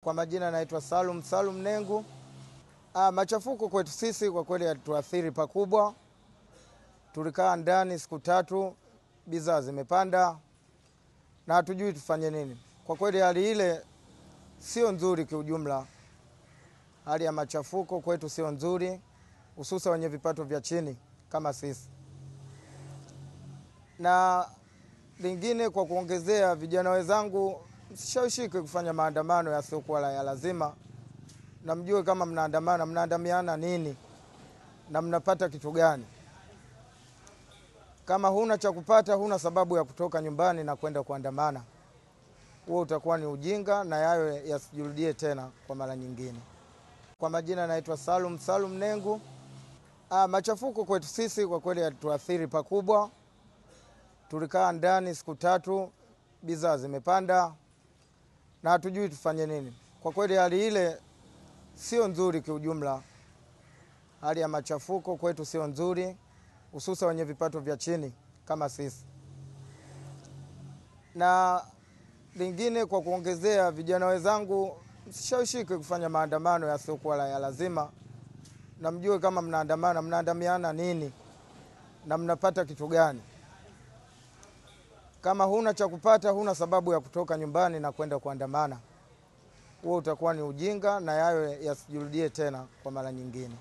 Kwa majina naitwa Salum Nengu. Machafuko kwetu sisi kwa kweli yatuathiri pakubwa. Tulikaa ndani siku 3, bidhaa zimepanda na hatujui tufanye nini. Kwa kweli hali ile sio nzuri kiujumla. Hali ya machafuko kwetu sio nzuri, hususa wenye vipato vya chini kama sisi. Na lingine kwa kuongezea, vijana wenzangu msishawishike kufanya maandamano yasiyokuwa ya lazima. Na mjue kama mnaandamiana nini na mnapata kitu gani. Kama huna cha kupata, huna sababu ya kutoka nyumbani na kwenda kuandamana. Huo utakuwa ni ujinga na yayo yasijirudie tena kwa mara nyingine. Kwa majina naitwa Salum Nengu. Machafuko kwetu sisi kwa kweli yatuathiri pakubwa. Tulikaa ndani siku 3, bidhaa zimepanda na hatujui tufanye nini. Kwa kweli hali ile sio nzuri kiujumla. Hali ya machafuko kwetu sio nzuri, hususa wenye vipato vya chini kama sisi. Na lingine kwa kuongezea, vijana wenzangu msishawishike kufanya maandamano yasiyokuwa ya lazima. Na mjue kama mnaandamiana nini na mnapata kitu gani. Kama huna cha kupata, huna sababu ya kutoka nyumbani na kwenda kuandamana. Huo utakuwa ni ujinga na yayo yasijirudie tena kwa mara nyingine.